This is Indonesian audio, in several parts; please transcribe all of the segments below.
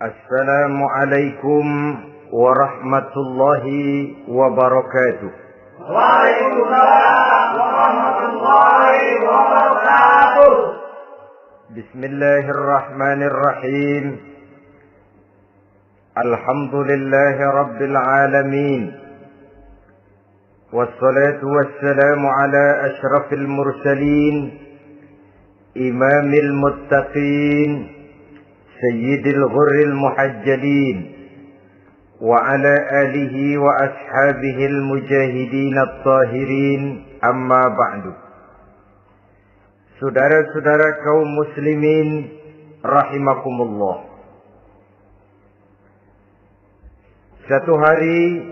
Assalamualaikum warahmatullahi wabarakatuh. Waalaikumsalam warahmatullahi wabarakatuh. Bismillahirrahmanirrahim. Alhamdulillahi rabbil alamin. Wassalatu wassalamu ala ashrafil mursalin, imamil muttaqin, sayyidil ghurril muhajjalin, wa ala alihi wa ashabihil mujahidin at-tahirin, amma ba'du. Saudara-saudara kaum muslimin rahimakumullah. Satu hari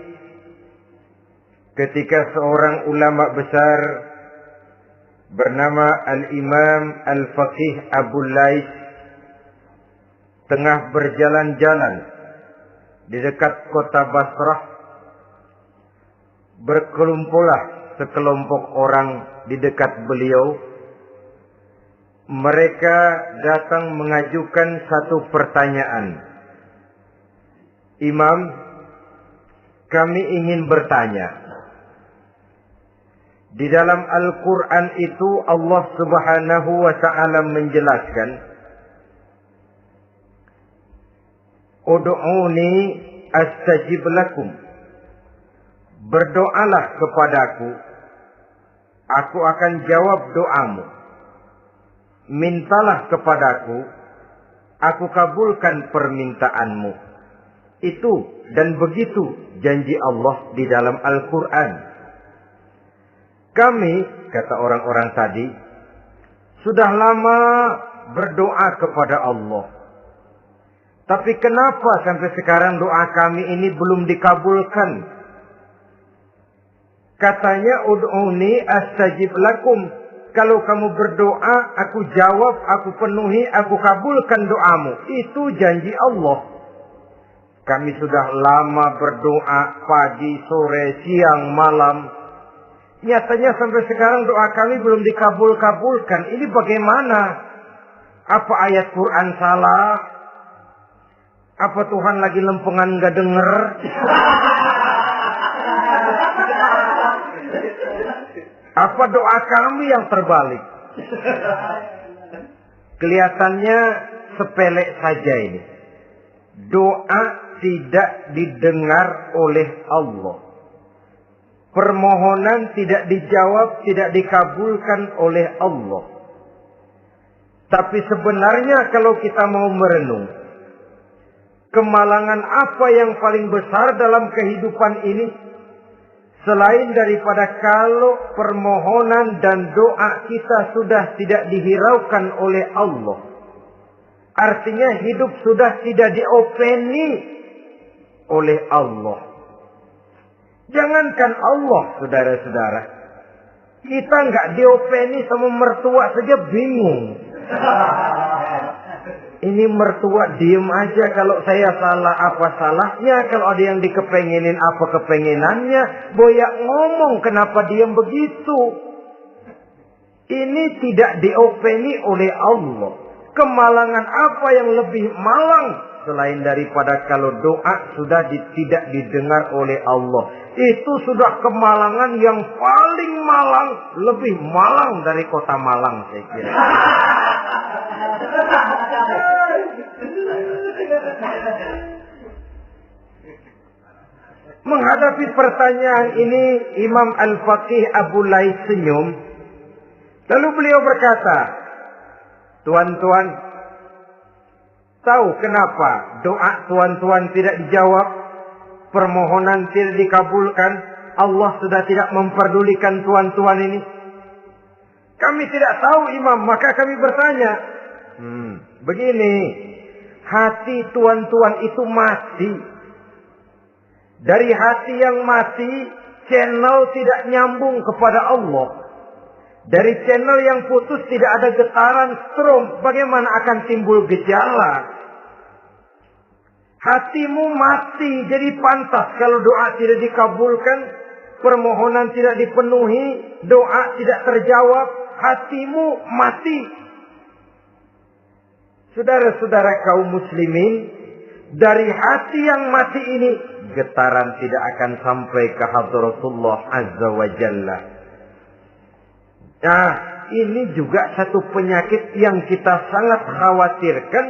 ketika seorang ulama besar bernama Al-Imam Al-Faqih Abu Lais tengah berjalan-jalan di dekat kota Basrah, berkelumpulah sekelompok orang di dekat beliau. Mereka datang mengajukan satu pertanyaan. Imam, kami ingin bertanya. Di dalam Al-Quran itu Allah Subhanahu wa ta'ala menjelaskan, Ud'uni astajib lakum. Berdoalah kepadaku, aku akan jawab doamu. Mintalah kepadaku, aku kabulkan permintaanmu. Itu dan begitu janji Allah di dalam Al-Quran. Kami, kata orang-orang tadi, sudah lama berdoa kepada Allah. Tapi kenapa sampai sekarang doa kami ini belum dikabulkan? Katanya, Ud'uni astajib lakum. Kalau kamu berdoa, aku jawab, aku penuhi, aku kabulkan doamu. Itu janji Allah. Kami sudah lama berdoa pagi, sore, siang, malam. Nyatanya sampai sekarang doa kami belum dikabulkan. Ini bagaimana? Apa ayat Quran salah? Apa Tuhan lagi lempengan gak denger? Apa doa kami yang terbalik? Kelihatannya sepele saja ini. Doa tidak didengar oleh Allah. Permohonan tidak dijawab, tidak dikabulkan oleh Allah. Tapi sebenarnya kalau kita mau merenung, kemalangan apa yang paling besar dalam kehidupan ini? Selain daripada kalau permohonan dan doa kita sudah tidak dihiraukan oleh Allah. Artinya hidup sudah tidak diopeni oleh Allah. Jangankan Allah, saudara-saudara. Kita nggak diopeni sama mertua saja bingung. Ini mertua diem aja, kalau saya salah apa salahnya, kalau ada yang dikepengenin apa kepengenannya, boyak ngomong kenapa diem begitu. Ini tidak diopeni oleh Allah. Kemalangan apa yang lebih malang selain daripada kalau doa sudah tidak didengar oleh Allah. Itu sudah kemalangan yang paling malang, lebih malang dari kota Malang saya kira. Menghadapi pertanyaan ini, Imam Al-Faqih Abu Lais senyum. Lalu beliau berkata, tuan-tuan, tahu kenapa doa tuan-tuan tidak dijawab? Permohonan tidak dikabulkan? Allah sudah tidak memperdulikan tuan-tuan ini? Kami tidak tahu, Imam, maka kami bertanya. Begini, hati tuan-tuan itu mati. Dari hati yang mati, channel tidak nyambung kepada Allah. Dari channel yang putus tidak ada getaran strom. Bagaimana akan timbul gejala? Hatimu mati, jadi pantas kalau doa tidak dikabulkan, permohonan tidak dipenuhi, doa tidak terjawab, hatimu mati. Saudara-saudara kaum muslimin, dari hati yang mati ini, getaran tidak akan sampai ke hadratullah azza wa jalla. Nah, ini juga satu penyakit yang kita sangat khawatirkan,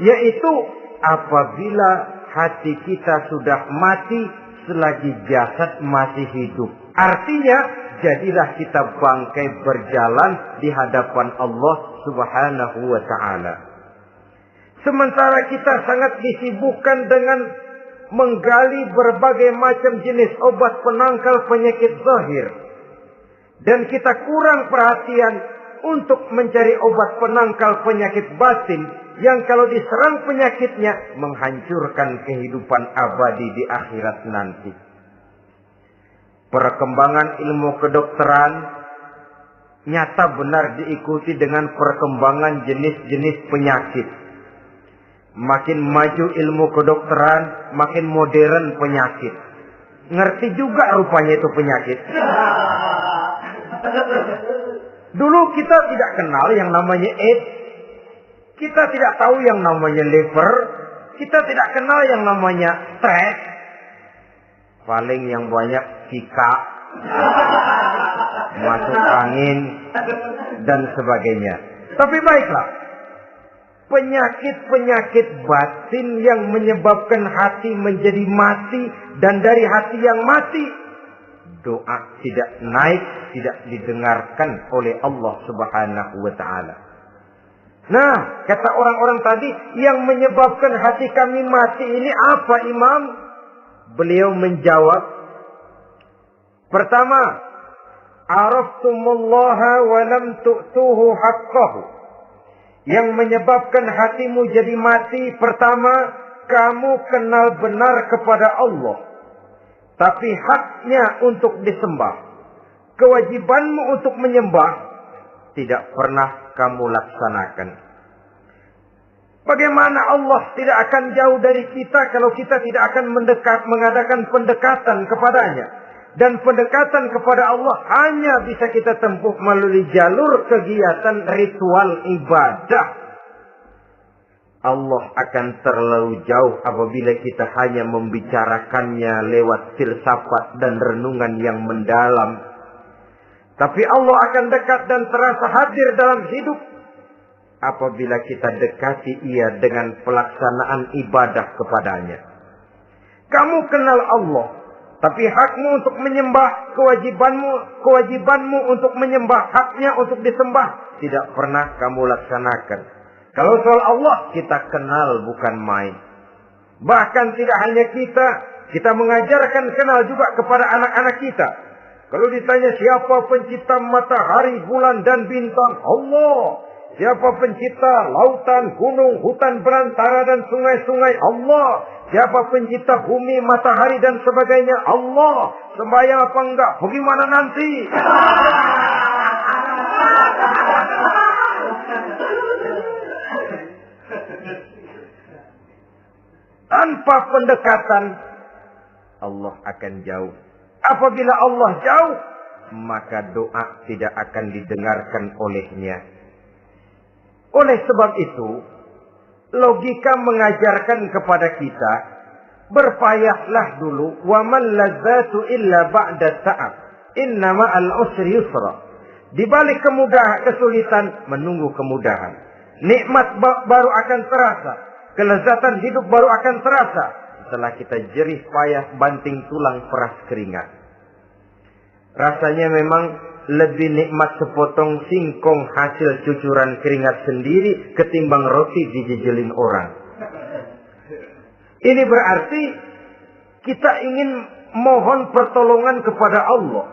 yaitu apabila hati kita sudah mati selagi jasad masih hidup. Artinya, jadilah kita bangkai berjalan di hadapan Allah Subhanahu wa ta'ala. Sementara kita sangat disibukkan dengan menggali berbagai macam jenis obat penangkal penyakit zahir. Dan kita kurang perhatian untuk mencari obat penangkal penyakit batin yang kalau diserang penyakitnya menghancurkan kehidupan abadi di akhirat nanti. Perkembangan ilmu kedokteran nyata benar diikuti dengan perkembangan jenis-jenis penyakit. Makin maju ilmu kedokteran, makin modern penyakit. Ngerti juga rupanya itu penyakit. Dulu kita tidak kenal yang namanya AIDS. Kita tidak tahu yang namanya liver. Kita tidak kenal yang namanya stres. Paling yang banyak Zika, masuk angin, dan sebagainya. Tapi baiklah. Penyakit-penyakit batin yang menyebabkan hati menjadi mati. Dan dari hati yang mati, doa tidak naik, tidak didengarkan oleh Allah Subhanahu wa ta'ala. Nah, kata orang-orang tadi, yang menyebabkan hati kami mati ini apa, Imam? Beliau menjawab, pertama, araftumullaha wa lam tu'tuhu haqqahu. Yang menyebabkan hatimu jadi mati, pertama, kamu kenal benar kepada Allah, tapi haknya untuk disembah, kewajibanmu untuk menyembah, tidak pernah kamu laksanakan. Bagaimana Allah tidak akan jauh dari kita kalau kita tidak akan mengadakan pendekatan kepadanya. Dan pendekatan kepada Allah hanya bisa kita tempuh melalui jalur kegiatan ritual ibadah. Allah akan terlalu jauh apabila kita hanya membicarakannya lewat filsafat dan renungan yang mendalam. Tapi Allah akan dekat dan terasa hadir dalam hidup apabila kita dekati ia dengan pelaksanaan ibadah kepadanya. Kamu kenal Allah, tapi hakmu untuk menyembah, kewajibanmu untuk menyembah, haknya untuk disembah, tidak pernah kamu laksanakan. Kalau soal Allah kita kenal bukan main. Bahkan tidak hanya kita mengajarkan kenal juga kepada anak-anak kita. Kalau ditanya siapa pencipta matahari, bulan dan bintang? Allah. Siapa pencipta lautan, gunung, hutan belantara dan sungai-sungai? Allah. Siapa pencipta bumi, matahari dan sebagainya? Allah. Sembahyang apa enggak? Bagaimana nanti? Tanpa pendekatan, Allah akan jauh. Apabila Allah jauh, maka doa tidak akan didengarkan olehnya. Oleh sebab itu, logika mengajarkan kepada kita, berpayahlah dulu, wa man ladzatu illa ba'da ta'ab, inna ma'al usri yusra. Di balik kesulitan menunggu kemudahan. Nikmat baru akan terasa, kelezatan hidup baru akan terasa setelah kita jerih payah banting tulang peras keringat. Rasanya memang lebih nikmat sepotong singkong hasil cucuran keringat sendiri ketimbang roti dijejelin orang. Ini berarti kita ingin mohon pertolongan kepada Allah.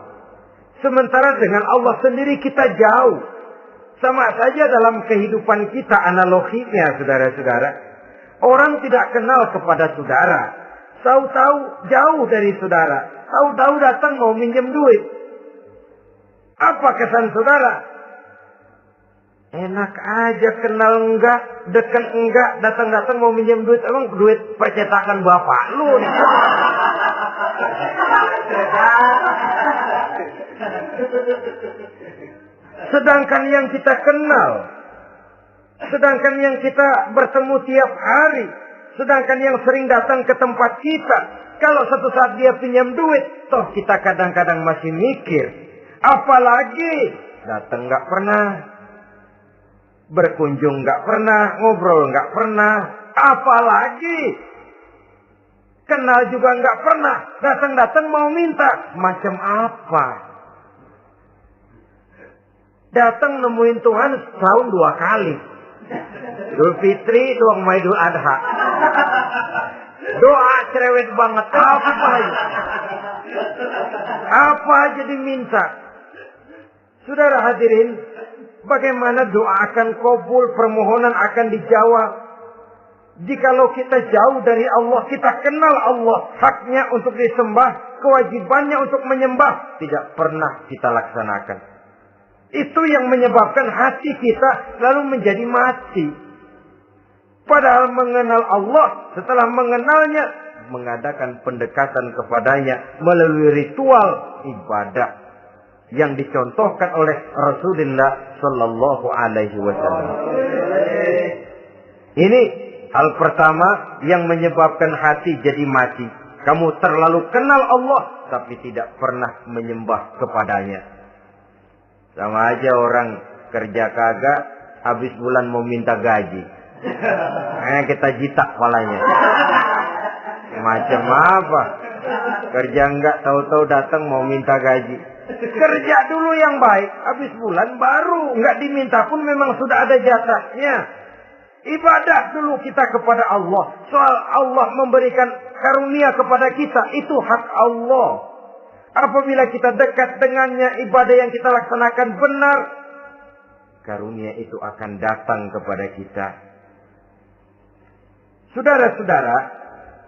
Sementara dengan Allah sendiri kita jauh. Sama saja dalam kehidupan kita analoginya, saudara-saudara. Orang tidak kenal kepada saudara. Tahu-tahu jauh dari saudara. Tahu-tahu datang mau minjem duit. Apa kesan saudara? Enak aja, kenal enggak, dekat enggak, datang-datang mau minjem duit. Emang duit percetakan bapak lu nih. Sedangkan yang kita kenal, sedangkan yang kita bertemu tiap hari, Sedangkan yang sering datang ke tempat kita, kalau satu saat dia pinjam duit, toh kita kadang-kadang masih mikir. Apalagi datang nggak pernah, berkunjung nggak pernah, ngobrol nggak pernah. Apalagi kenal juga nggak pernah, datang-datang mau minta. Macam apa? Datang nemuin Tuhan setahun 2 kali. Idul Fitri, doang Idul Adha. Doa cerewet banget. Apa aja diminta. Saudara hadirin, bagaimana doa akan kabul, permohonan akan dijawab. Jikalau kita jauh dari Allah, kita kenal Allah, haknya untuk disembah, kewajibannya untuk menyembah, tidak pernah kita laksanakan. Itu yang menyebabkan hati kita lalu menjadi mati. Padahal mengenal Allah, setelah mengenalnya, mengadakan pendekatan kepadanya melalui ritual ibadah yang dicontohkan oleh Rasulullah Sallallahu Alaihi Wasallam. Ini hal pertama yang menyebabkan hati jadi mati. Kamu terlalu kenal Allah, tapi tidak pernah menyembah kepadanya. Sama aja orang kerja kagak, habis bulan mau minta gaji. Kita jitak kepalanya. Macam apa? Kerja enggak, tahu-tahu datang mau minta gaji. Kerja dulu yang baik, habis bulan baru. Enggak diminta pun memang sudah ada jatahnya. Ibadah dulu kita kepada Allah. Soal Allah memberikan karunia kepada kita, itu hak Allah. Apabila kita dekat dengannya, ibadah yang kita laksanakan benar, karunia itu akan datang kepada kita. Saudara-saudara,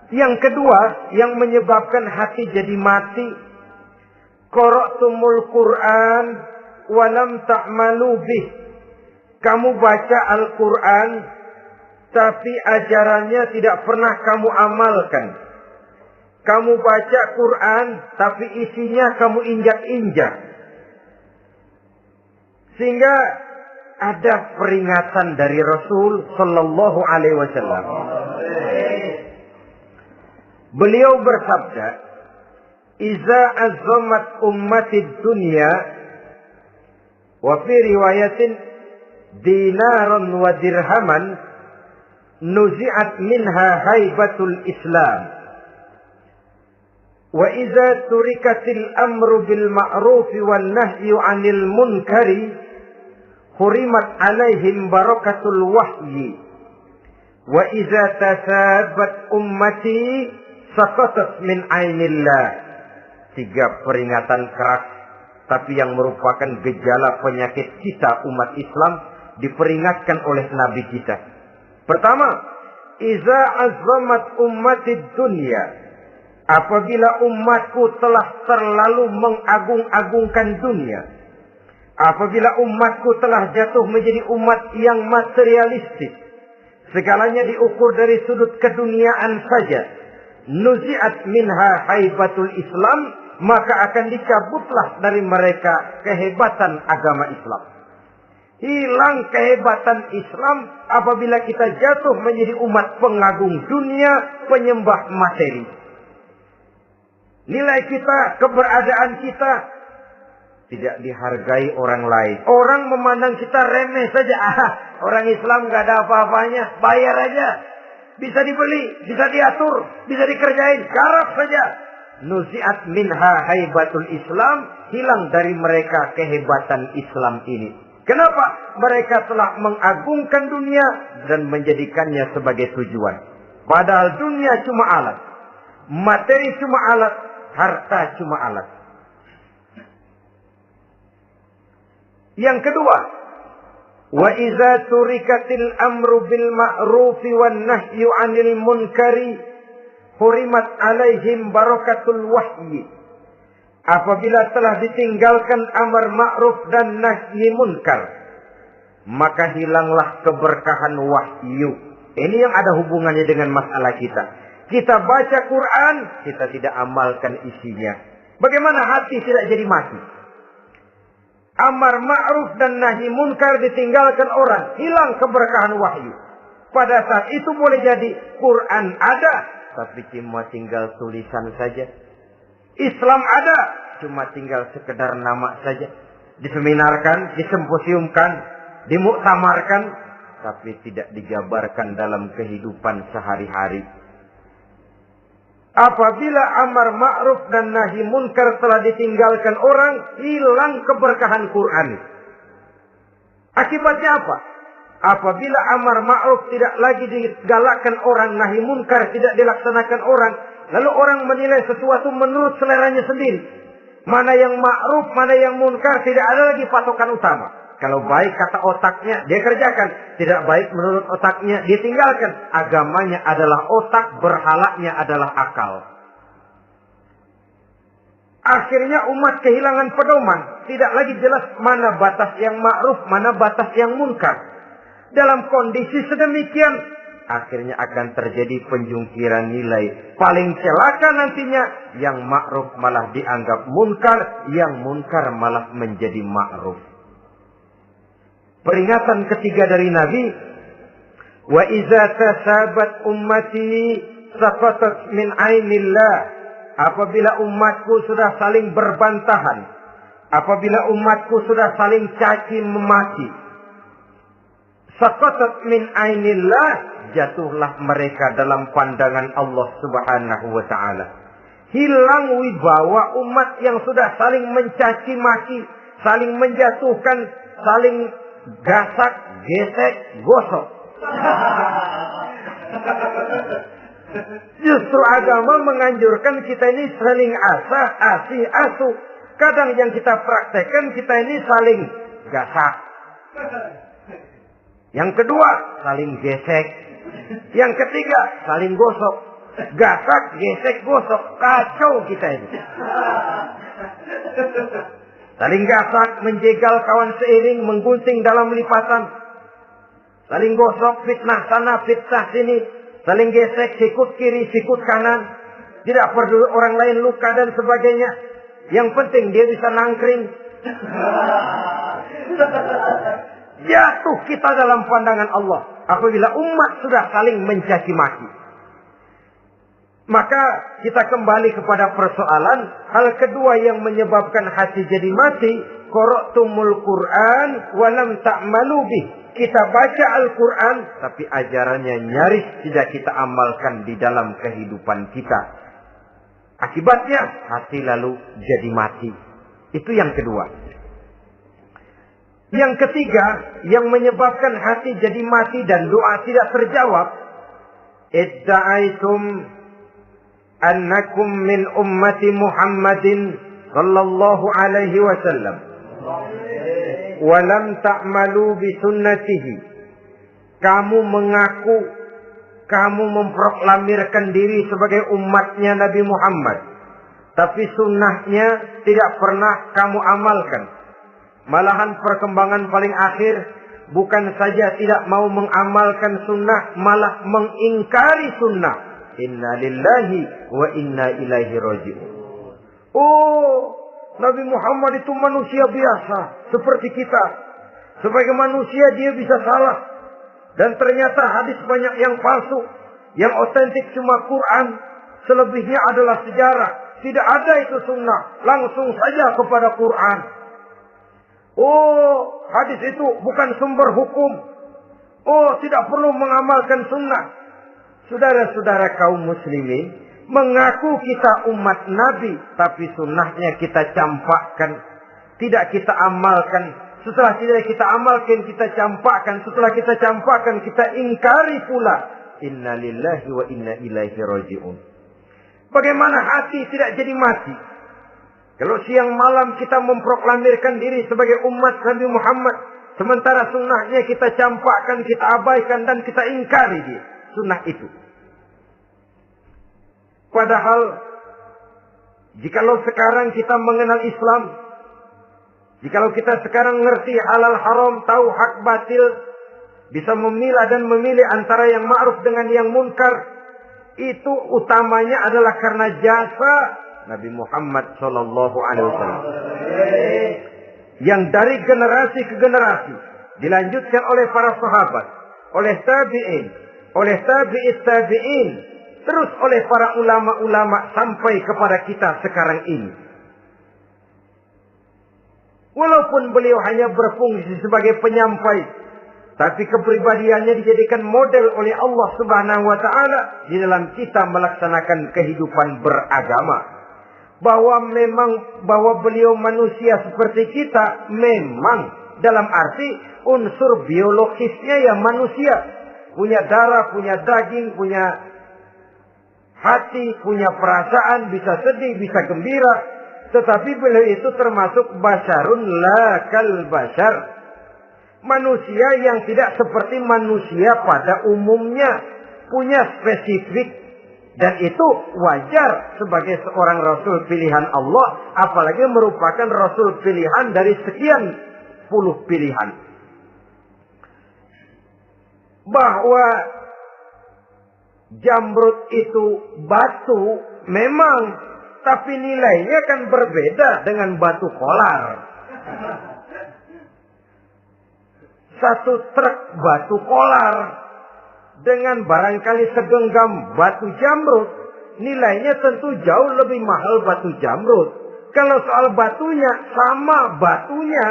yang kedua yang menyebabkan hati jadi mati, qara'tumul Qur'an walam ta'malu bih. Kamu baca Al-Quran, tapi ajarannya tidak pernah kamu amalkan. Kamu baca Quran, tapi isinya kamu injak-injak. Sehingga ada peringatan dari Rasul Sallallahu Alaihi Wasallam. Beliau bersabda, "Iza azzamat ummatid dunya, wa fi riwayatin dinaran wa dirhaman, nuzi'at minha haibatul Islam. Wa iza turikatil amru bil ma'ruf wan nahyu 'anil munkari, hurimat 'alaihim barakatul wahyi. Wa iza tasabat ummati, saqatat min 'ainillah." 3 peringatan keras, tapi yang merupakan gejala penyakit kita umat Islam, diperingatkan oleh Nabi kita. Pertama, iza azzamat ummatid dunya. Apabila umatku telah terlalu mengagung-agungkan dunia. Apabila umatku telah jatuh menjadi umat yang materialistis. Segalanya diukur dari sudut keduniaan saja. Nuzi'at minha haibatul Islam. Maka akan dicabutlah dari mereka kehebatan agama Islam. Hilang kehebatan Islam apabila kita jatuh menjadi umat pengagung dunia, penyembah materi. Nilai kita, keberadaan kita tidak dihargai orang lain. Orang memandang kita remeh saja. Orang Islam gak ada apa-apanya. Bayar aja. Bisa dibeli, bisa diatur, bisa dikerjain. Garap saja. Nuzi'at minha haibatul Islam. Hilang dari mereka kehebatan Islam ini. Kenapa? Mereka telah mengagungkan dunia dan menjadikannya sebagai tujuan. Padahal dunia cuma alat. Materi cuma alat. Harta cuma alat. Yang kedua, wa iza turikatil amru bil ma'rufi wan nahyu 'anil munkari, hurimat 'alaihim barakatul wahyi. Apabila telah ditinggalkan amar ma'ruf dan nahi munkar, maka hilanglah keberkahan wahyu. Ini yang ada hubungannya dengan masalah kita. Kita baca Quran, kita tidak amalkan isinya. Bagaimana hati tidak jadi mati? Amar ma'ruf dan nahi munkar ditinggalkan orang, hilang keberkahan wahyu. Pada saat itu boleh jadi Quran ada, tapi cuma tinggal tulisan saja. Islam ada, cuma tinggal sekedar nama saja. Diseminarkan, disimposiumkan, dimuktamarkan, tapi tidak dijabarkan dalam kehidupan sehari-hari. Apabila amar ma'ruf dan nahi munkar telah ditinggalkan orang, hilang keberkahan Quran. Akibatnya apa? Apabila amar ma'ruf tidak lagi digalakkan orang, nahi munkar tidak dilaksanakan orang, lalu orang menilai sesuatu menurut seleranya sendiri. Mana yang ma'ruf, mana yang munkar, tidak ada lagi patokan utama. Kalau baik kata otaknya, dia kerjakan. Tidak baik menurut otaknya, dia tinggalkan. Agamanya adalah otak, berhalanya adalah akal. Akhirnya umat kehilangan pedoman. Tidak lagi jelas mana batas yang ma'ruf, mana batas yang munkar. Dalam kondisi sedemikian, akhirnya akan terjadi penjungkiran nilai. Paling celaka nantinya, yang ma'ruf malah dianggap munkar, yang munkar malah menjadi ma'ruf. Peringatan ketiga dari Nabi, wa iza tasabat ummati saqatat min ainillah. Apabila umatku sudah saling berbantahan, apabila umatku sudah saling caci memaki, saqatat min ainillah, jatuhlah mereka dalam pandangan Allah Subhanahu wa taala. Hilang wibawa umat yang sudah saling mencaci maki, saling menjatuhkan, saling gasak, gesek, gosok. Justru agama menganjurkan kita ini saling asah, asih, asuh. Kadang yang kita praktekkan, kita ini saling gasak. Yang kedua, saling gesek. Yang ketiga, saling gosok. Gasak, gesek, gosok. Kacau kita ini. Saling gasak, menjegal kawan seiring, menggunting dalam lipatan. Saling gosok, fitnah sana, fitnah sini. Saling gesek, sikut kiri, sikut kanan. Tidak perlu orang lain luka dan sebagainya. Yang penting dia bisa nangkring. Jatuh kita dalam pandangan Allah apabila umat sudah saling mencaci maki. Maka kita kembali kepada persoalan hal kedua yang menyebabkan hati jadi mati, qara'tumul Quran wa lam ta'malu bih. Kita baca Al-Quran tapi ajarannya nyaris tidak kita amalkan di dalam kehidupan kita. Akibatnya hati lalu jadi mati. Itu yang kedua. Yang ketiga, yang menyebabkan hati jadi mati dan doa tidak terjawab. Idda'aitum annakum min ummati Muhammadin sallallahu alaihi wasallam wa lam ta'malu bi sunnatihi. Kamu mengaku, kamu memproklamirkan diri sebagai umatnya Nabi Muhammad, tapi sunnahnya tidak pernah kamu amalkan. Malahan perkembangan paling akhir, bukan saja tidak mau mengamalkan sunnah, malah mengingkari sunnah. Inna lillahi wa inna ilaihi raji'un. Oh, Nabi Muhammad itu manusia biasa, seperti kita. Sebagai manusia dia bisa salah. Dan ternyata hadis banyak yang palsu. Yang otentik cuma Quran. Selebihnya adalah sejarah. Tidak ada itu sunnah. Langsung saja kepada Quran. Oh, hadis itu bukan sumber hukum. Oh, tidak perlu mengamalkan sunnah. Saudara-saudara kaum muslimin, mengaku kita umat Nabi, tapi sunnahnya kita campakkan. Tidak kita amalkan. Setelah tidak kita amalkan, kita campakkan. Setelah kita campakkan, kita ingkari pula. Inna lillahi wa inna ilaihi raji'un. Bagaimana hati tidak jadi mati? Kalau siang malam kita memproklamirkan diri sebagai umat Nabi Muhammad, sementara sunnahnya kita campakkan, kita abaikan, dan kita ingkari dia. Sunnah itu. Padahal, jikalau sekarang kita mengenal Islam, jikalau kita sekarang ngerti halal haram, tahu hak batil, bisa memilah dan memilih antara yang ma'ruf dengan yang munkar, itu utamanya adalah karena jasa Nabi Muhammad sallallahu alaihi wasallam. Yang dari generasi ke generasi dilanjutkan oleh para sahabat, oleh tabi'in, oleh tabi'in, terus oleh para ulama-ulama sampai kepada kita sekarang ini. Walaupun beliau hanya berfungsi sebagai penyampai, tapi kepribadiannya dijadikan model oleh Allah Subhanahu wa taala di dalam kita melaksanakan kehidupan beragama. Bahwa beliau manusia seperti kita, memang dalam arti unsur biologisnya ya manusia. Punya darah, punya daging, punya hati, punya perasaan, bisa sedih, bisa gembira. Tetapi beliau itu termasuk basyarun la kal basyar. Manusia yang tidak seperti manusia pada umumnya. Punya spesifik. Dan itu wajar sebagai seorang Rasul pilihan Allah. Apalagi merupakan Rasul pilihan dari sekian puluh pilihan. Bahwa jamrud itu batu memang. Tapi nilainya kan berbeda dengan batu kolar. Satu truk batu kolar dengan barangkali segenggam batu jamrud, nilainya tentu jauh lebih mahal batu jamrud. Kalau soal batunya, sama batunya,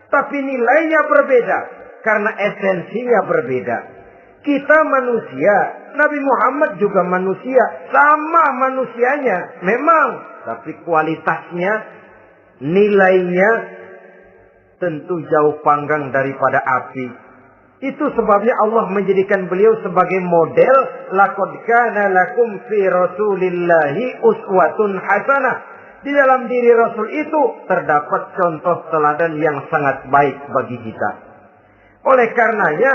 tapi nilainya berbeda karena esensinya berbeda. Kita manusia, Nabi Muhammad juga manusia, sama manusianya memang, tapi kualitasnya, nilainya tentu jauh panggang daripada api. Itu sebabnya Allah menjadikan beliau sebagai model. Laqad kana lakum fi Rasulillahi uswatun hasanah. Di dalam diri Rasul itu terdapat contoh teladan yang sangat baik bagi kita. Oleh karenanya,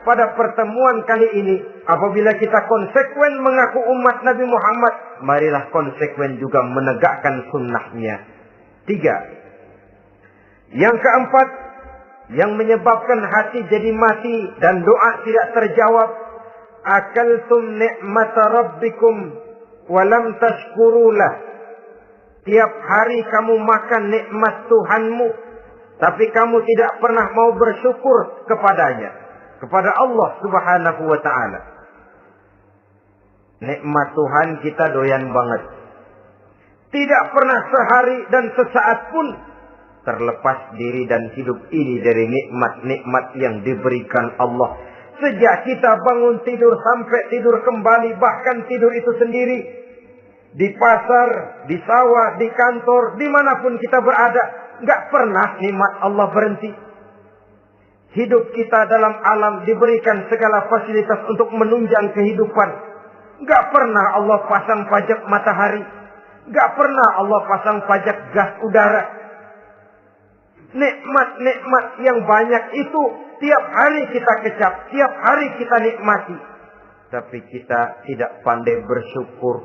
pada pertemuan kali ini, apabila kita konsekuen mengaku umat Nabi Muhammad, marilah konsekuen juga menegakkan sunnahnya. 3. Yang keempat, yang menyebabkan hati jadi mati dan doa tidak terjawab. Akaltum ni'mata rabbikum walam tashkurulah. Tiap hari kamu makan nikmat Tuhanmu, tapi kamu tidak pernah mau bersyukur kepadanya, kepada Allah Subhanahu wa ta'ala. Nikmat Tuhan kita doyan banget. Tidak pernah sehari dan sesaat pun terlepas diri dan hidup ini dari nikmat-nikmat yang diberikan Allah. Sejak kita bangun tidur sampai tidur kembali, bahkan tidur itu sendiri, di pasar, di sawah, di kantor, dimanapun kita berada, nggak pernah nikmat Allah berhenti. Hidup kita dalam alam diberikan segala fasilitas untuk menunjang kehidupan. Nggak pernah Allah pasang pajak matahari, nggak pernah Allah pasang pajak gas udara. Nikmat-nikmat yang banyak itu tiap hari kita kecap, tiap hari kita nikmati. Tapi kita tidak pandai bersyukur.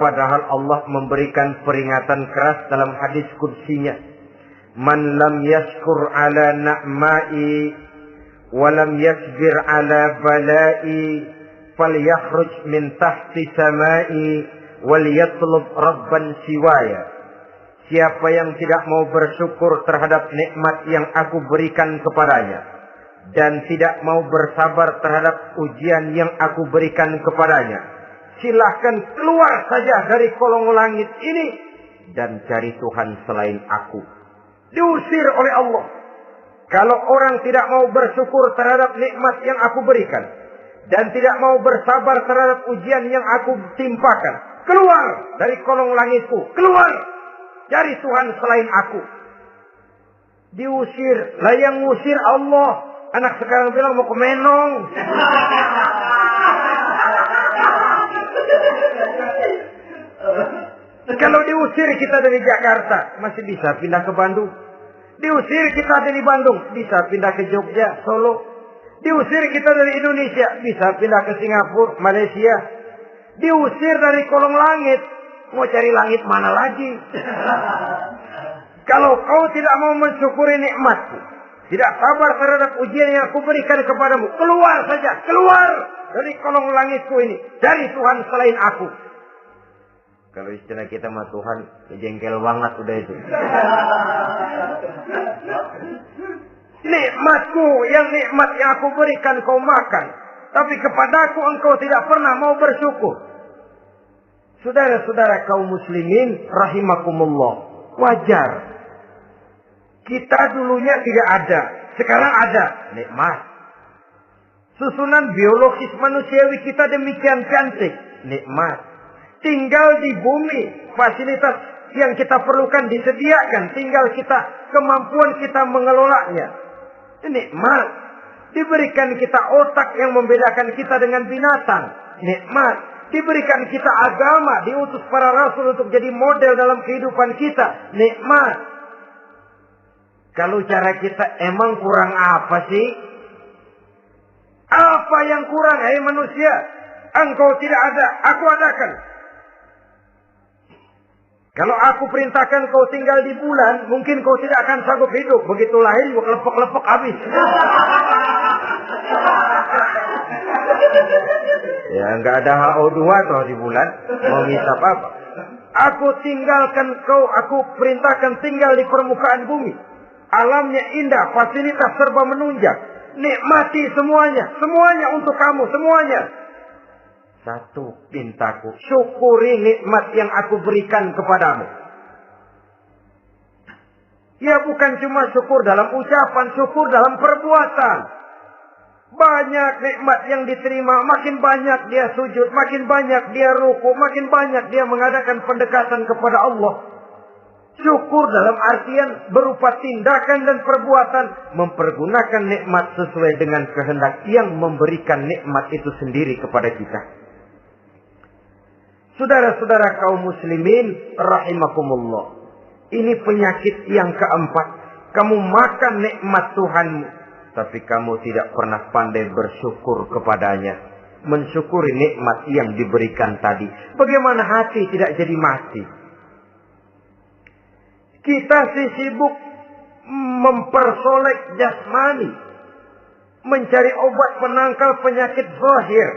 Padahal Allah memberikan peringatan keras dalam hadis qudsinya. Man lam yashkur ala na'ma'i wa lam yasbir ala bala'i falyakhruj min tahti sama'i wal yatlub rabban siwaya. Siapa yang tidak mau bersyukur terhadap nikmat yang aku berikan kepadanya dan tidak mau bersabar terhadap ujian yang aku berikan kepadanya, silahkan keluar saja dari kolong langit ini dan cari Tuhan selain aku. Diusir oleh Allah. Kalau orang tidak mau bersyukur terhadap nikmat yang aku berikan dan tidak mau bersabar terhadap ujian yang aku timpakan, keluar dari kolong langitku, keluar. Cari Tuhan selain aku. Diusir. Lah yang ngusir Allah. Anak sekarang bilang mau ke Menong. Kalau diusir kita dari Jakarta, masih bisa pindah ke Bandung. Diusir kita dari Bandung, bisa pindah ke Jogja, Solo. Diusir kita dari Indonesia, bisa pindah ke Singapura, Malaysia. Diusir dari kolong langit, mau cari langit mana lagi? Kalau kau tidak mau mensyukuri nikmatku, tidak sabar terhadap ujian yang aku berikan kepadamu, keluar saja, keluar dari kolong langitku ini, dari Tuhan selain aku. Kalau istilah kita mah Tuhan, jengkel banget udah itu. Nikmatku, yang nikmat yang aku berikan kau makan. Tapi kepadaku engkau tidak pernah mau bersyukur. Saudara-saudara kaum muslimin rahimakumullah. Wajar. Kita dulunya tidak ada. Sekarang ada. Nikmat. Susunan biologis manusiawi kita demikian cantik. Nikmat. Tinggal di bumi. Fasilitas yang kita perlukan disediakan. Tinggal kemampuan kita mengelolanya. Nikmat. Diberikan kita otak yang membedakan kita dengan binatang. Nikmat. Diberikan kita agama. Diutus para rasul untuk jadi model dalam kehidupan kita. Nikmat. Kalau cara kita emang kurang apa sih? Apa yang kurang, hai manusia? Engkau tidak ada, aku adakan. Kalau aku perintahkan kau tinggal di bulan, mungkin kau tidak akan sanggup hidup. Begitu lahir, lepok-lepok habis. Ya, nggak ada HO2 toh di bulan. Mau ngisap apa? Aku tinggalkan kau, aku perintahkan tinggal di permukaan bumi. Alamnya indah, fasilitas serba menunjang. Nikmati semuanya, semuanya untuk kamu, semuanya. Satu pintaku, syukuri nikmat yang aku berikan kepadamu. Ya bukan cuma syukur dalam ucapan, syukur dalam perbuatan. Banyak nikmat yang diterima, makin banyak dia sujud, makin banyak dia ruku, makin banyak dia mengadakan pendekatan kepada Allah. Syukur dalam artian berupa tindakan dan perbuatan, mempergunakan nikmat sesuai dengan kehendak yang memberikan nikmat itu sendiri kepada kita. Saudara-saudara kaum muslimin rahimakumullah. Ini penyakit yang keempat. Kamu makan nikmat Tuhanmu, tapi kamu tidak pernah pandai bersyukur kepadanya. Mensyukuri nikmat yang diberikan tadi. Bagaimana hati tidak jadi mati? Kita sibuk mempersolek jasmani, mencari obat penangkal penyakit zahir.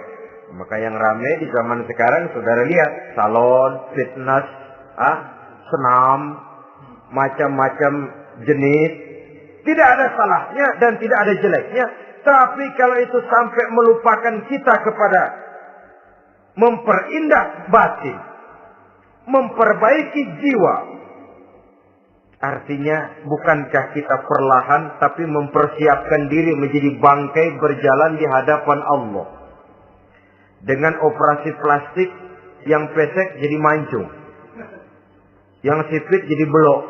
Maka yang ramai di zaman sekarang, saudara lihat, salon, fitness, senam, macam-macam jenis. Tidak ada salahnya dan tidak ada jeleknya. Tapi kalau itu sampai melupakan kita kepada memperindah batin, memperbaiki jiwa, artinya bukankah kita perlahan tapi mempersiapkan diri menjadi bangkai berjalan di hadapan Allah. Dengan operasi plastik yang pesek jadi mancung, yang sipit jadi belok,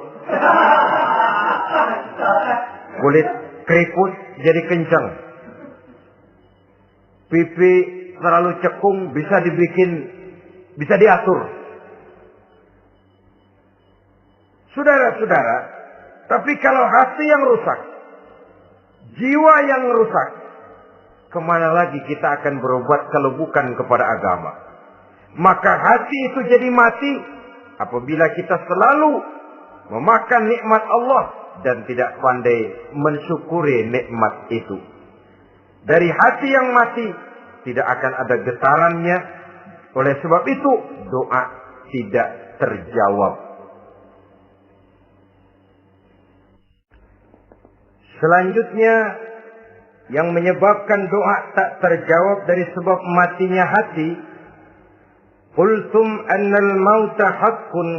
kulit keriput jadi kencang, pipi terlalu cekung bisa diatur. Saudara-saudara, tapi kalau hati yang rusak, jiwa yang rusak, kemana lagi kita akan berobat kalau bukan kepada agama? Maka hati itu jadi mati apabila kita selalu memakan nikmat Allah dan tidak pandai mensyukuri nikmat itu. Dari hati yang mati tidak akan ada getarannya. Oleh sebab itu doa tidak terjawab. Selanjutnya yang menyebabkan doa tak terjawab dari sebab matinya hati, qultum annal mauta haqqun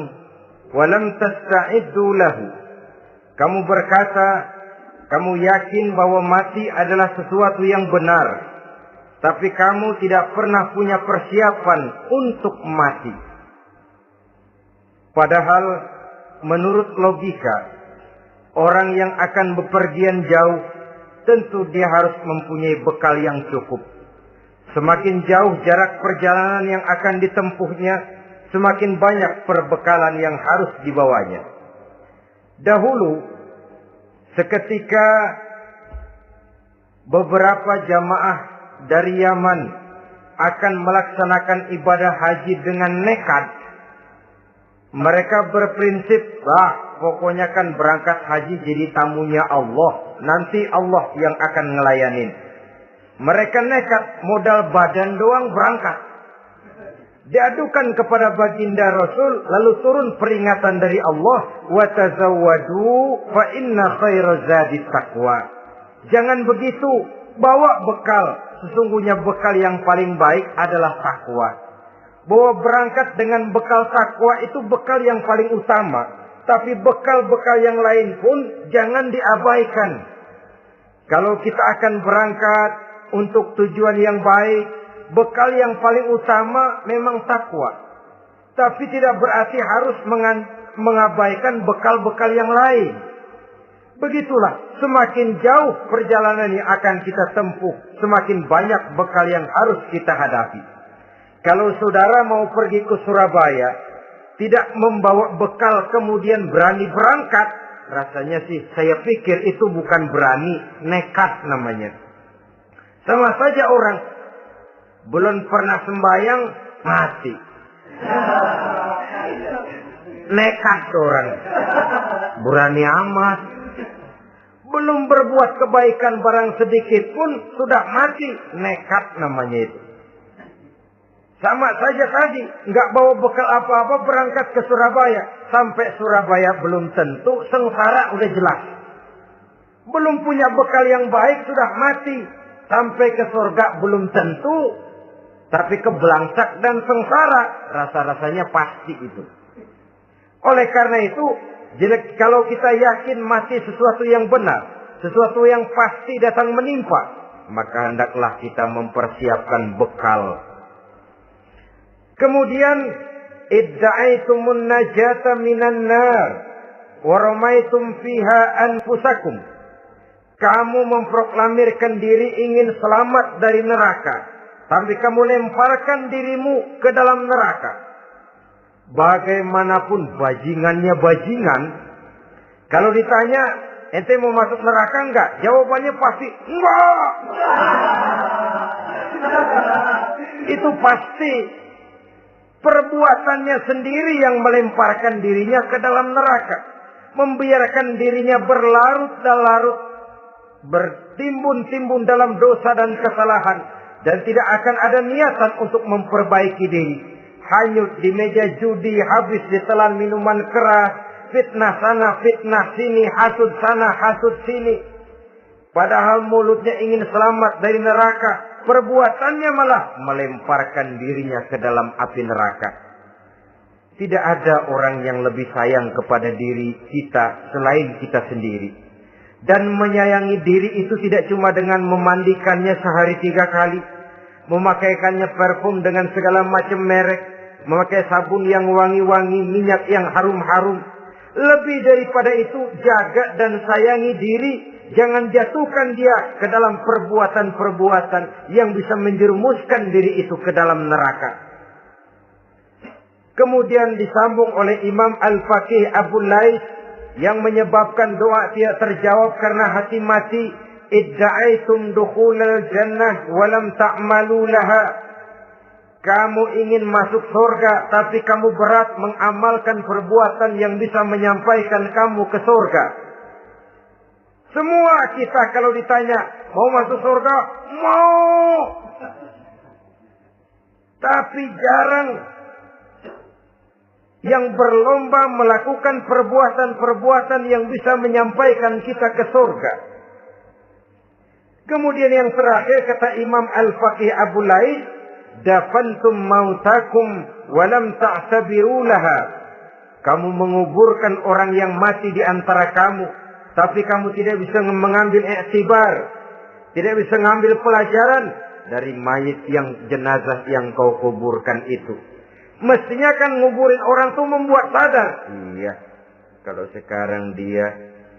wa lam tasta'iddu lahu. Kamu berkata, kamu yakin bahwa mati adalah sesuatu yang benar, tapi kamu tidak pernah punya persiapan untuk mati. Padahal menurut logika, orang yang akan bepergian jauh, tentu dia harus mempunyai bekal yang cukup. Semakin jauh jarak perjalanan yang akan ditempuhnya, semakin banyak perbekalan yang harus dibawanya. Dahulu, seketika beberapa jamaah dari Yaman akan melaksanakan ibadah haji dengan nekat, mereka berprinsip, pokoknya kan berangkat haji jadi tamunya Allah. Nanti Allah yang akan ngelayanin. Mereka nekat, modal badan doang berangkat. Diadukan kepada baginda Rasul, lalu turun peringatan dari Allah, wa tazawwadu fa inna khairaz zadi taqwa. Jangan begitu, bawa bekal, sesungguhnya bekal yang paling baik adalah takwa. Bahwa berangkat dengan bekal takwa itu bekal yang paling utama. Tapi bekal-bekal yang lain pun jangan diabaikan. Kalau kita akan berangkat untuk tujuan yang baik, bekal yang paling utama memang takwa. Tapi tidak berarti harus mengabaikan bekal-bekal yang lain. Begitulah, semakin jauh perjalanan yang akan kita tempuh, semakin banyak bekal yang harus kita hadapi. Kalau saudara mau pergi ke Surabaya, tidak membawa bekal kemudian berani berangkat, rasanya sih saya pikir itu bukan berani, nekat namanya. Sama saja orang belum pernah sembahyang, mati. Nekat orang. Berani amat. Belum berbuat kebaikan barang sedikit pun sudah mati. Nekat namanya itu. Sama saja tadi. Nggak bawa bekal apa-apa berangkat ke Surabaya. Sampai Surabaya belum tentu. Sengsara udah jelas. Belum punya bekal yang baik sudah mati. Sampai ke surga belum tentu. Tapi kebelangsak dan sengsara. Rasa-rasanya pasti itu. Oleh karena itu, kalau kita yakin masih sesuatu yang benar, sesuatu yang pasti datang menimpa, maka hendaklah kita mempersiapkan bekal. Kemudian, idda'aitumun najata minan nar, wa ramaitum fiha anfusakum. Kamu memproklamirkan diri ingin selamat dari neraka, tapi kamu lemparkan dirimu ke dalam neraka. Bagaimanapun bajingannya bajingan, kalau ditanya, ente mau masuk neraka enggak? Jawabannya pasti enggak. Itu pasti perbuatannya sendiri yang melemparkan dirinya ke dalam neraka. Membiarkan dirinya berlarut-larut, bertimbun-timbun dalam dosa dan kesalahan. Dan tidak akan ada niatan untuk memperbaiki diri. Hanyut di meja judi, habis ditelan minuman keras, fitnah sana, fitnah sini, hasud sana, hasud sini. Padahal mulutnya ingin selamat dari neraka, perbuatannya malah melemparkan dirinya ke dalam api neraka. Tidak ada orang yang lebih sayang kepada diri kita selain kita sendiri. Dan menyayangi diri itu tidak cuma dengan memandikannya sehari 3 kali, memakaikannya parfum dengan segala macam merek, memakai sabun yang wangi-wangi, minyak yang harum-harum. Lebih daripada itu, jaga dan sayangi diri. Jangan jatuhkan dia ke dalam perbuatan-perbuatan yang bisa menjerumuskan diri itu ke dalam neraka. Kemudian disambung oleh Imam Al-Faqih Abu Lais yang menyebabkan doa tidak terjawab karena hati mati. Idda'aitum dukhulal jannah walam ta'malu laha. Kamu ingin masuk surga, tapi kamu berat mengamalkan perbuatan yang bisa menyampaikan kamu ke surga. Semua kita kalau ditanya, mau masuk surga? Mau. Tapi jarang yang berlomba melakukan perbuatan-perbuatan yang bisa menyampaikan kita ke surga. Kemudian yang terakhir kata Imam Al-Faqih Abu Lais, dafantum mautakum walam ta'tabiru laha. Kamu menguburkan orang yang mati di antara kamu, tapi kamu tidak bisa mengambil iktibar, tidak bisa mengambil pelajaran dari mayit yang jenazah yang kau kuburkan itu. Mestinya kan nguburin orang tuh membuat sadar. Iya, kalau sekarang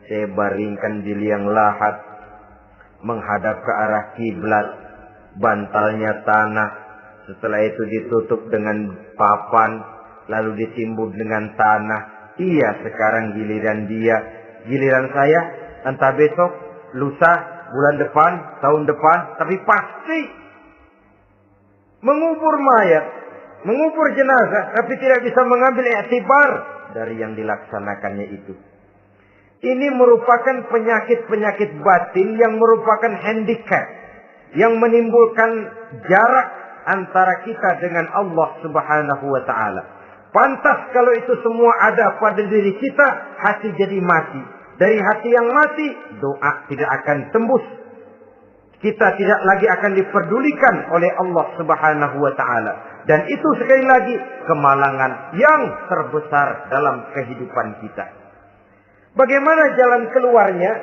saya baringkan di liang lahat, menghadap ke arah kiblat, bantalnya tanah, setelah itu ditutup dengan papan, lalu ditimbun dengan tanah. Iya, sekarang giliran saya, entah besok, lusa, bulan depan, tahun depan, tapi pasti mengubur mayat, mengubur jenazah, tapi tidak bisa mengambil iktibar dari yang dilaksanakannya itu. Ini merupakan penyakit-penyakit batin yang merupakan handicap, yang menimbulkan jarak antara kita dengan Allah Subhanahu wa ta'ala. Pantas kalau itu semua ada pada diri kita, hati jadi mati. Dari hati yang mati, doa tidak akan tembus. Kita tidak lagi akan diperdulikan oleh Allah Subhanahu wa taala. Dan itu sekali lagi kemalangan yang terbesar dalam kehidupan kita. Bagaimana jalan keluarnya?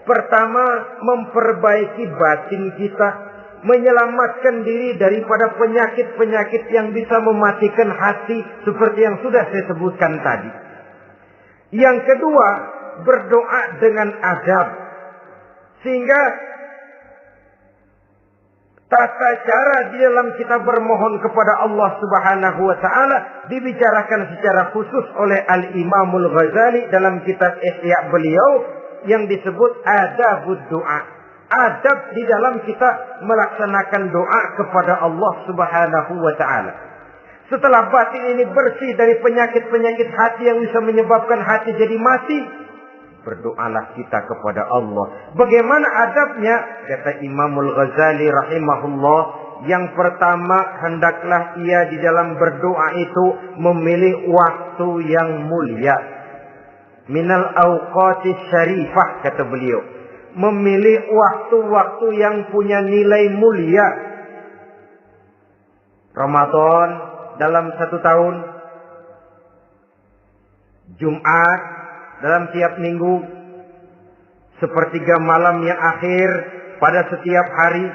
Pertama, memperbaiki batin kita, menyelamatkan diri daripada penyakit-penyakit yang bisa mematikan hati seperti yang sudah saya sebutkan tadi. Yang kedua, berdoa dengan adab. Sehingga tata cara di dalam kita bermohon kepada Allah Subhanahu wa taala dibicarakan secara khusus oleh Al-Imamul Ghazali dalam kitab Ihya beliau yang disebut adabud doa. Adab di dalam kita melaksanakan doa kepada Allah Subhanahu wa taala. Setelah batin ini bersih dari penyakit-penyakit hati yang bisa menyebabkan hati jadi mati, berdoalah kita kepada Allah. Bagaimana adabnya? Kata Imamul Ghazali rahimahullah, yang pertama hendaklah ia di dalam berdoa itu memilih waktu yang mulia. Minal awqatis syarifah, kata beliau. Memilih waktu-waktu yang punya nilai mulia. Ramadan dalam 1 tahun, Jumat dalam tiap minggu, sepertiga malam yang akhir pada setiap hari.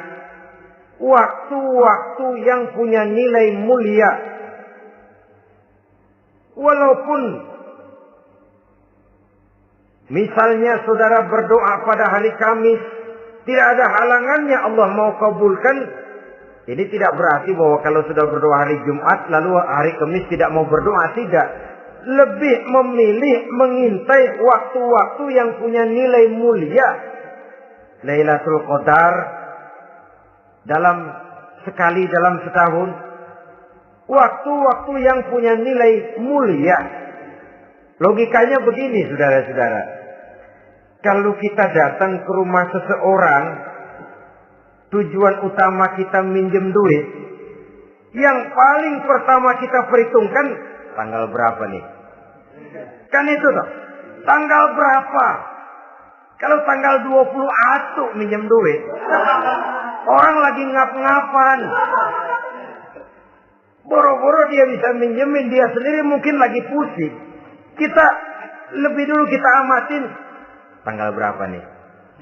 Waktu-waktu yang punya nilai mulia. Walaupun misalnya saudara berdoa pada hari Kamis, tidak ada halangannya Allah mau kabulkan. Ini tidak berarti bahwa kalau sudah berdoa hari Jumat lalu hari Kamis tidak mau berdoa, tidak. Lebih memilih mengintai waktu-waktu yang punya nilai mulia. Lailatul Qadar sekali dalam setahun. Waktu-waktu yang punya nilai mulia. Logikanya begini, saudara-saudara. Kalau kita datang ke rumah seseorang, tujuan utama kita minjem duit, yang paling pertama kita perhitungkan tanggal berapa nih? Kan itu toh. Tanggal berapa? Kalau tanggal 21 minjem duit, orang lagi ngap-ngapan. Boro-boro dia bisa minjemin, dia sendiri mungkin lagi pusing. Kita lebih dulu kita amatin tanggal berapa nih?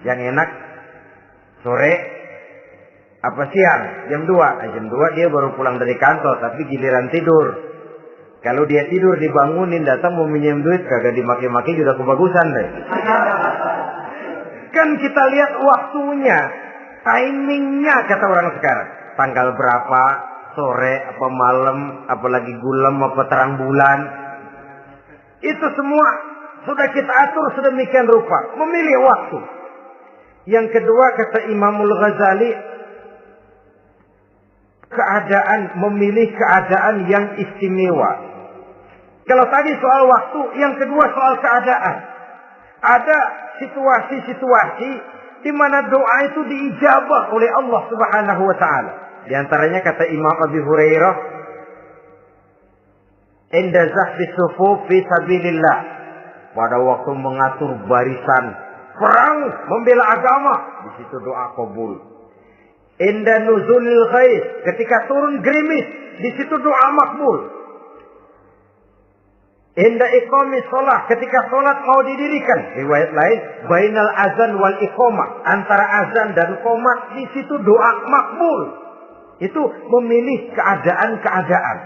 Yang enak sore apa siang? Jam 2. Jam 2 dia baru pulang dari kantor, tapi giliran tidur. Kalau dia tidur dibangunin datang mau minjem duit, kagak dimaki-maki juga kebagusan deh. Kan kita lihat waktunya, timingnya kata orang sekarang. Tanggal berapa, sore apa malam, apalagi gulam apa terang bulan. Itu semua sudah kita atur sedemikian rupa. Memilih waktu. Yang kedua kata Imamul Ghazali, memilih keadaan yang istimewa. Kalau tadi soal waktu, yang kedua soal keadaan. Ada situasi-situasi di mana doa itu diijabah oleh Allah Subhanahu wa taala. Di antaranya kata Imam Abi Hurairah, "Inda zahfi sufuf fi sabilillah." Pada waktu mengatur barisan perang membela agama, di situ doa kabul. Inda nuzulil ghais, ketika turun gerimis, di situ doa makbul. Inda iqamis shalah, ketika salat mau didirikan, riwayat lain, bainal azan wal iqamah, antara azan dan qomat, di situ doa makbul. Itu memilih keadaan-keadaan.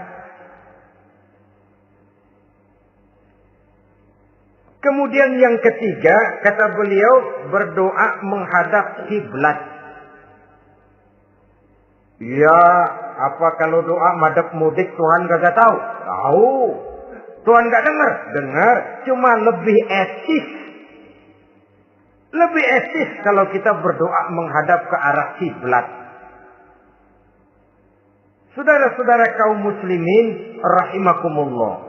Kemudian yang ketiga, kata beliau, berdoa menghadap kiblat. Ya, apa kalau doa madhab mudik Tuhan kagak tahu? Tahu. Tuhan gak dengar? Dengar. Cuma lebih etis. Lebih etis kalau kita berdoa menghadap ke arah kiblat. Saudara-saudara kaum muslimin rahimakumullah.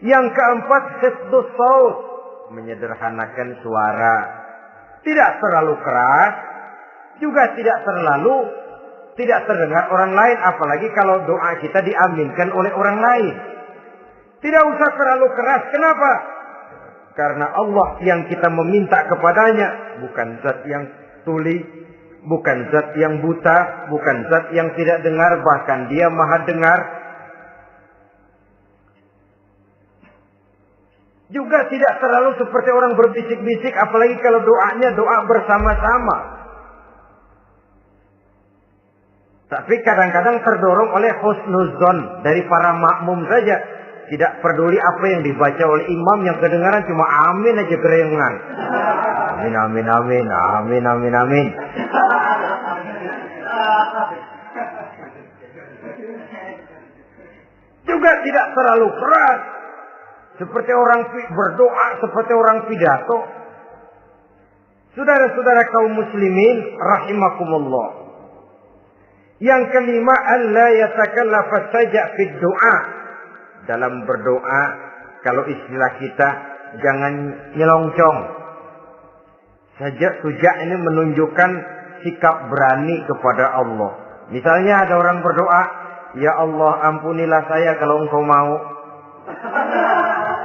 Yang keempat, hifdzus shaut, menyederhanakan suara. Tidak terlalu keras, juga tidak terdengar orang lain, apalagi kalau doa kita diaminkan oleh orang lain. Tidak usah terlalu keras. Kenapa? Karena Allah yang kita meminta kepadanya bukan zat yang tuli, bukan zat yang buta, bukan zat yang tidak dengar, bahkan dia maha dengar. Juga tidak terlalu seperti orang berbisik-bisik, apalagi kalau doanya doa bersama-sama. Tapi kadang-kadang terdorong oleh husnuzon dari para makmum saja. Tidak peduli apa yang dibaca oleh imam, yang kedengaran cuma amin aja gerengan. Amin, amin, amin, amin, amin, amin. Juga tidak terlalu keras. Seperti orang berdoa, seperti orang pidato. Saudara-saudara kaum muslimin rahimakumullah. Yang kelima, alla yatakallafa saja fid doa. Dalam berdoa, kalau istilah kita, jangan nyelongcong. Sujak ini menunjukkan sikap berani kepada Allah. Misalnya ada orang berdoa, ya Allah ampunilah saya kalau engkau mau.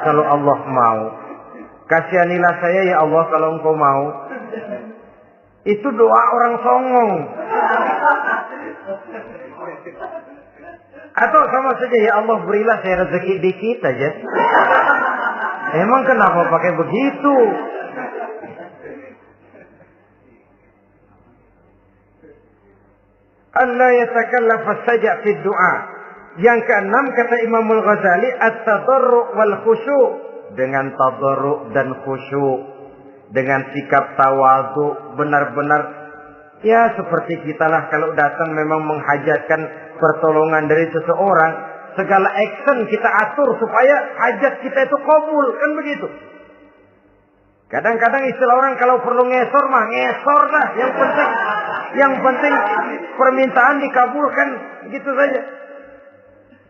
Kalau Allah mau. Kasihanilah saya ya Allah kalau engkau mau. Itu doa orang songong. Atau sama saja, ya Allah berilah saya rezeki dikit aja. Emang kenapa pakai begitu? Allah yatakallafa saja fi doa. Yang keenam kata Imam Al-Ghazali, at-tadarru' wal khusyu'. Dengan tadarru' dan khusyuk, dengan sikap tawadhu, benar-benar ya seperti kita lah kalau datang memang menghajatkan pertolongan dari seseorang, segala action kita atur supaya hajat kita itu kabul, kan begitu. Kadang-kadang istilah orang kalau perlu ngesor mah ngesor lah, yang penting permintaan dikabulkan, gitu saja.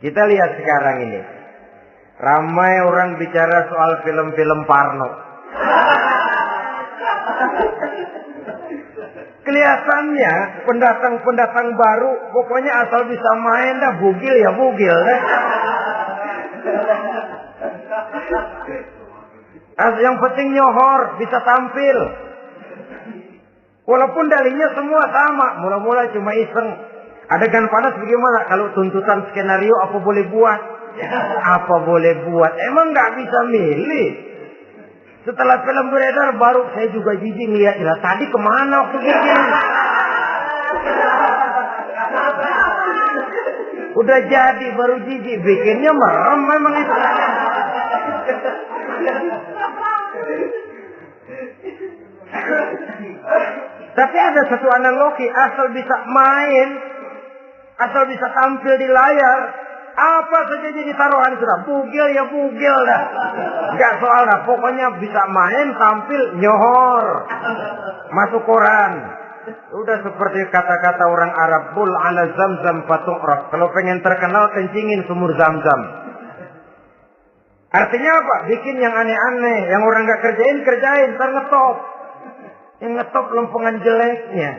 Kita lihat sekarang ini, ramai orang bicara soal film-film Parno. Kelihatannya pendatang-pendatang baru, pokoknya asal bisa main dah, bugil ya bugil dah. Yang penting nyohor, bisa tampil. Walaupun dalihnya semua sama, mula-mula cuma iseng. Adegan panas bagaimana? Kalau tuntutan skenario apa boleh buat? Apa boleh buat? Emang nggak bisa milih. Setelah film beredar baru saya juga jijik lihat, tadi kemana waktu bikin? Udah jadi baru jijik, bikinnya merem memang itu. Tapi ada satu analogi, asal bisa main, asal bisa tampil di layar, apa saja jadi taruhan sudah. Bugil ya bugil dah. Gak soal dah. Pokoknya bisa main, tampil, nyohor. Masuk koran. Udah seperti kata-kata orang Arab. Bul ala zamzam fatu'raf. Kalau pengen terkenal, kencingin sumur zamzam. Artinya apa? Bikin yang aneh-aneh. Yang orang gak kerjain, ntar ngetop. Yang ngetop lempengan jeleknya.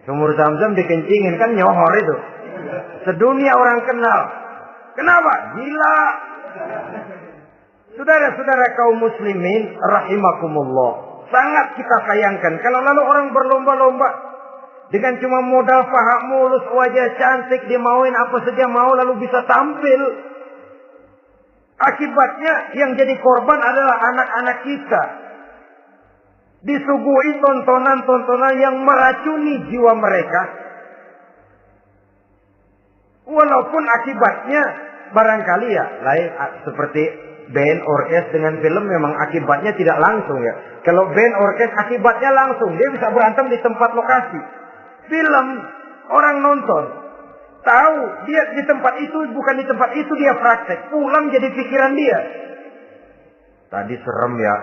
Sumur zamzam dikencingin, kan nyohor itu. Sedunia orang kenal. Kenapa? Gila. Saudara-saudara kaum muslimin rahimakumullah. Sangat kita sayangkan kalau lalu orang berlomba-lomba dengan cuma modal paha mulus, wajah cantik, dia mauin apa saja mau lalu bisa tampil. Akibatnya yang jadi korban adalah anak-anak kita. Disuguhi tontonan-tontonan yang meracuni jiwa mereka. Walaupun akibatnya barangkali ya lain seperti band orkes dengan film memang akibatnya tidak langsung ya. Kalau band orkes akibatnya langsung, dia bisa berantem di tempat lokasi. Film orang nonton tahu dia di tempat itu, bukan di tempat itu dia praktek, pulang jadi pikiran dia. Tadi serem ya.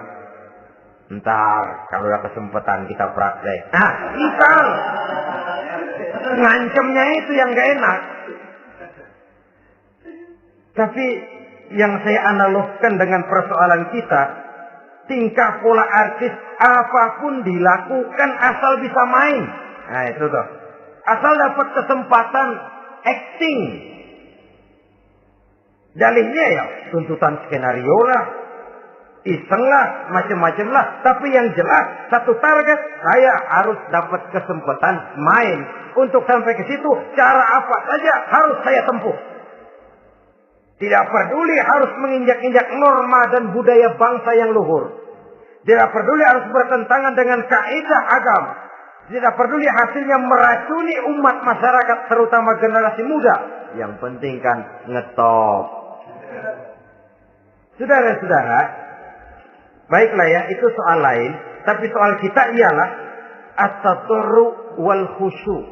Ntar kalau ada kesempatan kita praktek. Kita ngancemnya itu yang gak enak. Tapi yang saya analogkan dengan persoalan kita, tingkah pola artis apapun dilakukan asal bisa main. Nah itu tuh. Asal dapat kesempatan acting. Dalihnya ya tuntutan skenario lah. iseng lah, macam-macam lah. Tapi yang jelas, satu target, saya harus dapat kesempatan main. Untuk sampai ke situ, cara apa saja harus saya tempuh. Tidak peduli harus menginjak-injak norma dan budaya bangsa yang luhur. Tidak peduli harus bertentangan dengan kaidah agama. Tidak peduli hasilnya meracuni umat masyarakat, terutama generasi muda. Yang penting kan ngetop. Saudara-saudara, baiklah ya, itu soal lain. Tapi soal kita ialah at-tadarru wal khusyu.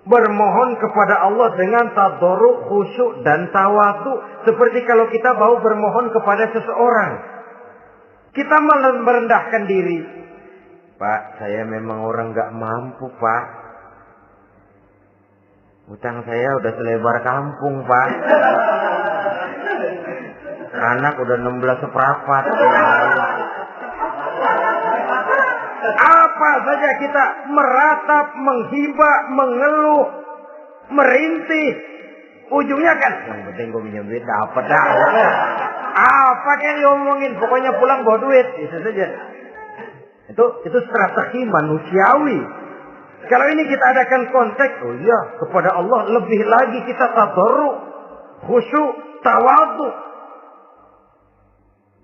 Bermohon kepada Allah dengan tadarru, khusyuk dan tawadhu. Seperti kalau kita mau bermohon kepada seseorang. Kita malah merendahkan diri. Pak, saya memang orang gak mampu, Pak. Utang saya udah selebar kampung, Pak. Anak udah 16 seperempat. Apa saja kita meratap, menghibah, mengeluh, merintih. Ujungnya kan, yang penting gue minjem duit dapat dah. Apa yang diomongin? Pokoknya pulang bawa duit, itu saja. Itu strategi manusiawi. Kalau ini kita adakan konteks, oh iya, kepada Allah lebih lagi kita tadarru, khusyuk, tawadhu.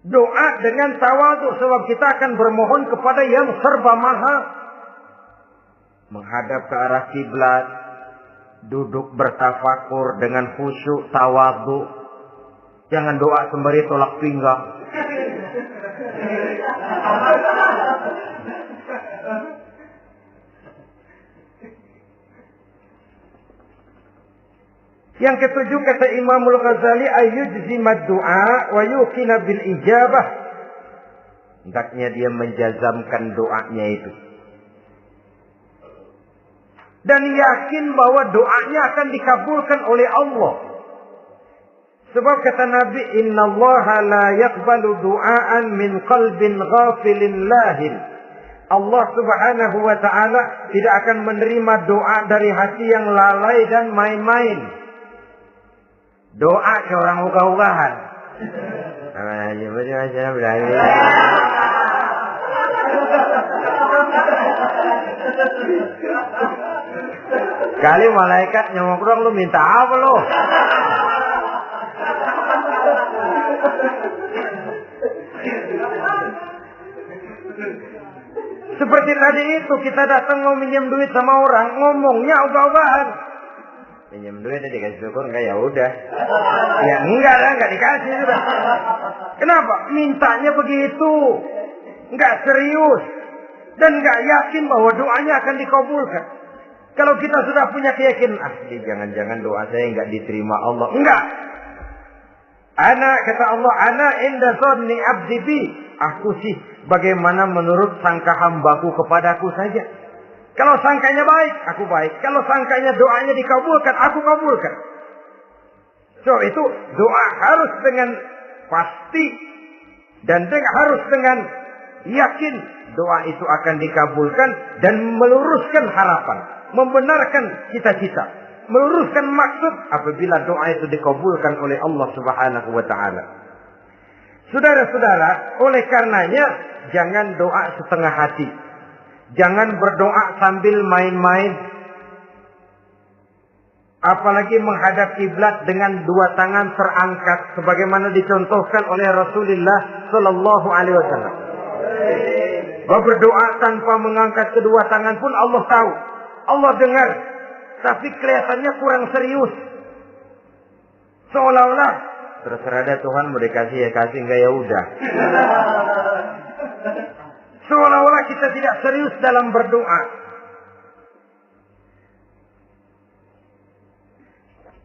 Doa dengan tawadhu, sebab kita akan bermohon kepada yang serba maha. Menghadap ke arah kiblat, duduk bertafakur dengan khusyuk, tawadhu. Jangan doa sembari tolak pinggang. Yang ketujuh kata Imamul Ghazali, ayyujzimad du'a wa yuqina bil ijabah. Hendaknya dia menjazamkan doanya itu. Dan yakin bahwa doanya akan dikabulkan oleh Allah. Sebab kata Nabi, innallaha la yaqbalu du'aan min qalbin ghafilin lahin. Allah subhanahu wa ta'ala tidak akan menerima doa dari hati yang lalai dan main-main. Doa ke orang ugah-ugahan. Kali malaikat nyongkrong, lu minta apa lu? Seperti tadi itu, kita datang mau minjem duit sama orang, ngomongnya ugah-ugahan. Pinjam duit dikasih syukur enggak, ya udah. Ya enggak lah, enggak dikasih sudah. Kenapa? Mintanya begitu. Enggak serius. Dan enggak yakin bahwa doanya akan dikabulkan. Kalau kita sudah punya keyakinan, jangan-jangan doa saya enggak diterima Allah. Enggak. Kata Allah, ana inda dhanni abdi bi. Aku sih bagaimana menurut sangka hambaku kepadaku saja. Kalau sangkanya baik, aku baik. Kalau sangkanya doanya dikabulkan, aku kabulkan. So itu doa harus dengan pasti. Dan harus dengan yakin doa itu akan dikabulkan. Dan meluruskan harapan. Membenarkan cita-cita. Meluruskan maksud apabila doa itu dikabulkan oleh Allah subhanahu wa ta'ala. Saudara-saudara, oleh karenanya jangan doa setengah hati. Jangan berdoa sambil main-main. Apalagi menghadap kiblat dengan dua tangan terangkat sebagaimana dicontohkan oleh Rasulullah sallallahu alaihi wasallam. Bahwa berdoa tanpa mengangkat kedua tangan pun Allah tahu. Allah dengar. Tapi kelihatannya kurang serius. Seolah-olah terserah ada Tuhan mau dikasih ya kasih, enggak ya udah. Seolah-olah kita tidak serius dalam berdoa.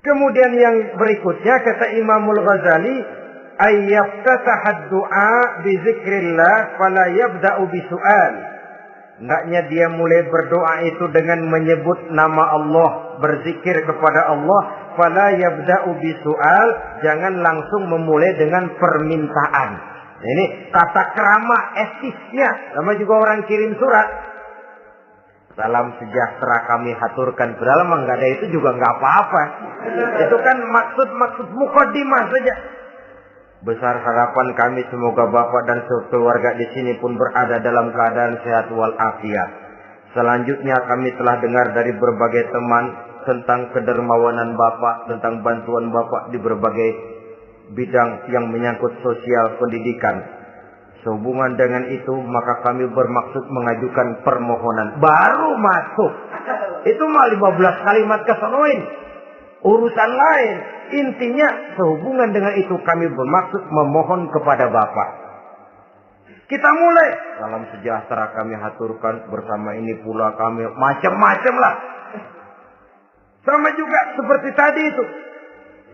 Kemudian yang berikutnya kata Imamul Ghazali, ayyaftatahad du'a bi zikrillah fala yabda'u bi su'al. Hendaknya dia mulai berdoa itu dengan menyebut nama Allah, berzikir kepada Allah, fala yabda'u bi su'al, jangan langsung memulai dengan permintaan. Ini tata krama etisnya. Sama juga orang kirim surat. Salam sejahtera kami haturkan. Padahal enggak ada itu juga enggak apa-apa. Itu kan maksud mukaddimah saja. Besar harapan kami semoga Bapak dan keluarga di sini pun berada dalam keadaan sehat walafiat. Selanjutnya kami telah dengar dari berbagai teman tentang kedermawanan Bapak, tentang bantuan Bapak di berbagai bidang yang menyangkut sosial pendidikan. Sehubungan dengan itu maka kami bermaksud mengajukan permohonan. Baru masuk. Itu mah 15 kalimat kesonoin. Urusan lain. Intinya sehubungan dengan itu kami bermaksud memohon kepada Bapak. Kita mulai. Salam sejahtera kami haturkan, bersama ini pula kami macam-macam lah. Sama juga seperti tadi itu.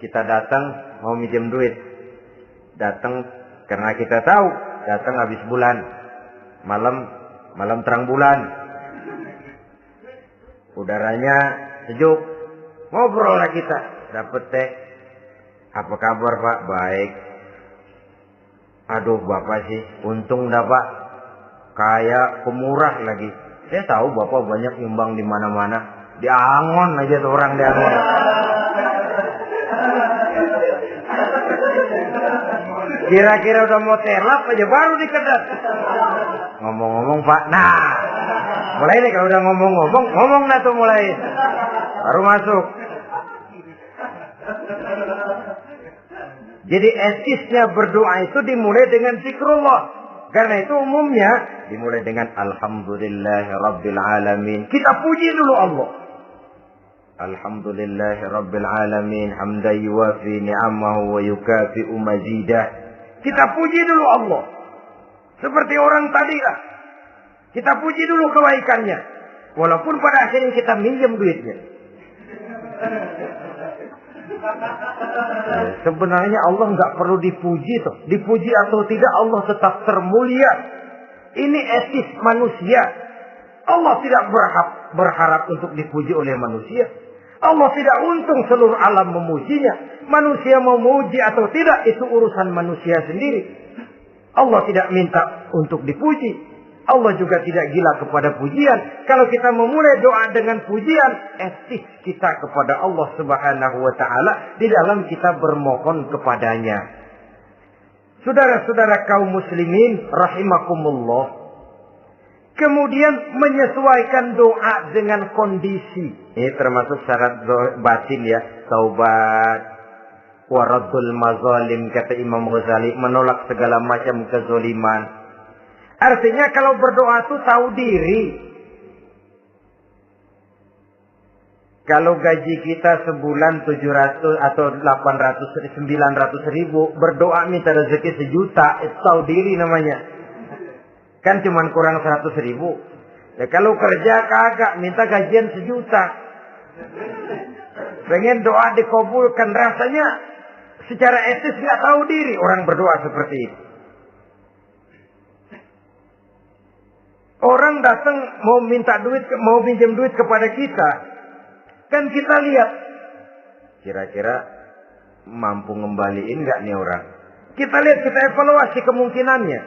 Kita datang mau minjem duit. Datang karena kita tahu datang habis bulan. Malam terang bulan. Udaranya sejuk. Ngobrol lah kita. Dapat teh. Apa kabar Pak? Baik. Aduh Bapak sih, untung dah Pak. Kayak pemurah lagi. Saya tahu Bapak banyak nyumbang di mana-mana. Di Angon aja tuh orang di Angon. Kira-kira udah mau telap aja baru dikedat. Ngomong-ngomong Pak. Nah, mulai nih kalau udah ngomong-ngomong, ngomong dah tuh mulai. Baru masuk. Jadi etisnya berdoa itu dimulai dengan zikrullah. Karena itu umumnya dimulai dengan Alhamdulillahirabbil alamin. Kita puji dulu Allah. Alhamdulillahirabbil alamin hamdan yuwafi ni'amahu wa yukafi'u mazidah. Kita puji dulu Allah. Seperti orang tadi lah. Kita puji dulu kebaikannya. Walaupun pada akhirnya kita minjem duitnya. Sebenarnya Allah nggak perlu dipuji toh. Dipuji atau tidak Allah tetap termulia. Ini etis manusia. Allah tidak berharap untuk dipuji oleh manusia. Allah tidak untung seluruh alam memujinya. Manusia mau memuji atau tidak itu urusan manusia sendiri. Allah tidak minta untuk dipuji. Allah juga tidak gila kepada pujian. Kalau kita memulai doa dengan pujian, etis kita kepada Allah Subhanahu wa taala di dalam kita bermohon kepadanya. Saudara-saudara kaum muslimin rahimakumullah. Kemudian menyesuaikan doa dengan kondisi. Ini termasuk syarat batin ya, taubat, waraddul mazalim kata Imam Ghazali, menolak segala macam kezaliman. Artinya kalau berdoa itu tahu diri. Kalau gaji kita sebulan 700 atau 800, 900 ribu. Berdoa minta rezeki 1 juta. Itu tahu diri namanya. Kan cuma kurang 100 ribu. Ya kalau kerja kagak minta gajian 1 juta. Pengen doa dikabulkan. Rasanya secara etis nggak tahu diri orang berdoa seperti itu. Orang datang mau minta duit, mau pinjam duit kepada kita. Kan kita lihat. Kira-kira mampu ngembaliin nggak nih orang. Kita lihat, kita evaluasi kemungkinannya.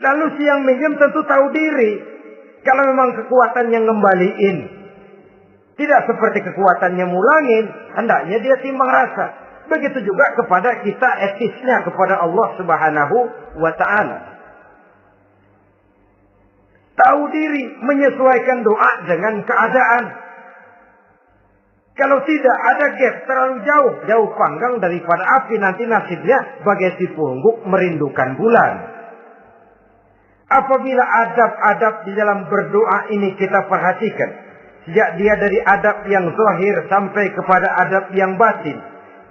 Lalu si yang minjem tentu tahu diri. Kalau memang kekuatannya ngembaliin. Tidak seperti kekuatannya mulangin. Hendaknya dia timbang rasa. Begitu juga kepada kita etisnya kepada Allah Subhanahu wa ta'ala. Tahu diri, menyesuaikan doa dengan keadaan. Kalau tidak ada gap terlalu jauh panggang daripada api, nanti nasibnya bagai si pungguk merindukan bulan. Apabila adab-adab di dalam berdoa ini kita perhatikan, sejak dia dari adab yang zahir sampai kepada adab yang batin,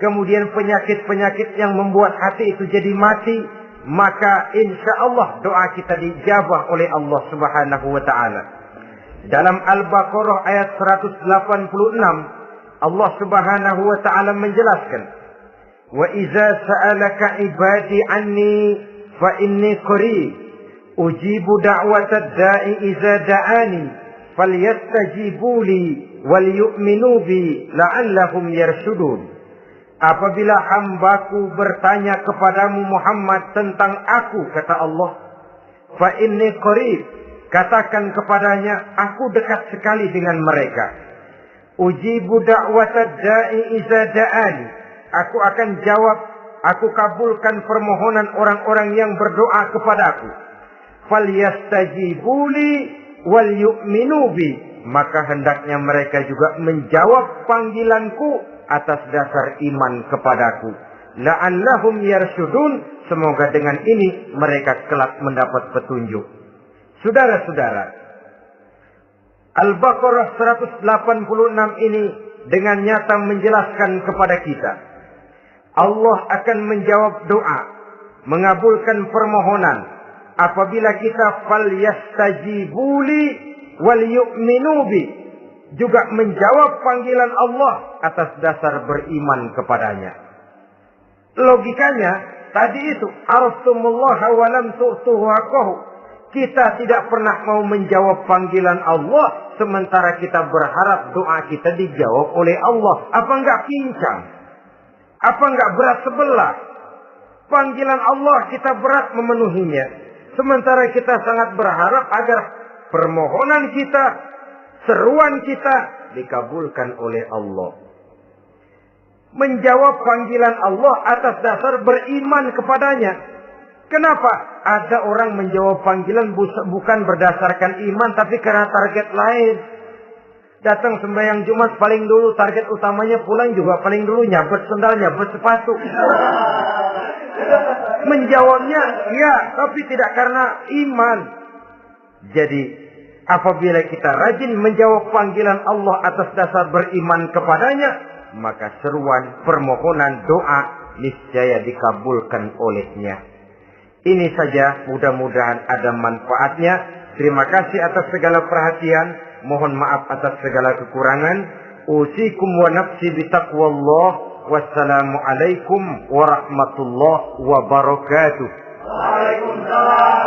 kemudian penyakit-penyakit yang membuat hati itu jadi mati, maka insya Allah doa kita dijabah oleh Allah Subhanahu wa ta'ala. Dalam Al-Baqarah ayat 186, Allah Subhanahu wa ta'ala menjelaskan, wa iza sa'alaka ibadi anni fa inni qarib ujibu da'watad da'i iza da'ani falyastajibu li wal yu'minu bi la'allahum yarshudun. Apabila hambaku bertanya kepadamu Muhammad tentang aku, kata Allah, fa inni qarib, katakan kepadanya, aku dekat sekali dengan mereka. Ujibu da'watad da'i iza da'ani, aku akan jawab aku kabulkan permohonan orang-orang yang berdoa kepadaku. Falyastajibuli wal yu'minu bi, maka hendaknya mereka juga menjawab panggilanku atas dasar iman kepadaku. La'allahum yarsyudun, semoga dengan ini mereka kelak mendapat petunjuk. Saudara-saudara, Al-Baqarah 186 ini dengan nyata menjelaskan kepada kita, Allah akan menjawab doa, mengabulkan permohonan apabila kita falyastajibuli wal yu'minu bi, juga menjawab panggilan Allah atas dasar beriman kepadanya. Logikanya tadi itu, arastumullaha wa lam tu'tuhu haqqahu. Kita tidak pernah mau menjawab panggilan Allah sementara kita berharap doa kita dijawab oleh Allah. Apa enggak pincang? Apa enggak berat sebelah? Panggilan Allah kita berat memenuhinya, sementara kita sangat berharap agar permohonan kita, seruan kita dikabulkan oleh Allah. Menjawab panggilan Allah atas dasar beriman kepadanya. Kenapa? Ada orang menjawab panggilan bukan berdasarkan iman, tapi karena target lain. Datang sembahyang Jumat paling dulu, target utamanya pulang juga paling dulu nyabet sendal, nyabet sepatu. Menjawabnya ya, tapi tidak karena iman. Jadi apabila kita rajin menjawab panggilan Allah atas dasar beriman kepadanya, maka seruan, permohonan, doa niscaya dikabulkan olehnya. Ini saja, mudah-mudahan ada manfaatnya. Terima kasih atas segala perhatian. Mohon maaf atas segala kekurangan. Usikum wa nafsi bitaqwallah. Wassalamualaikum warahmatullahi wabarakatuh. Waalaikumsalam.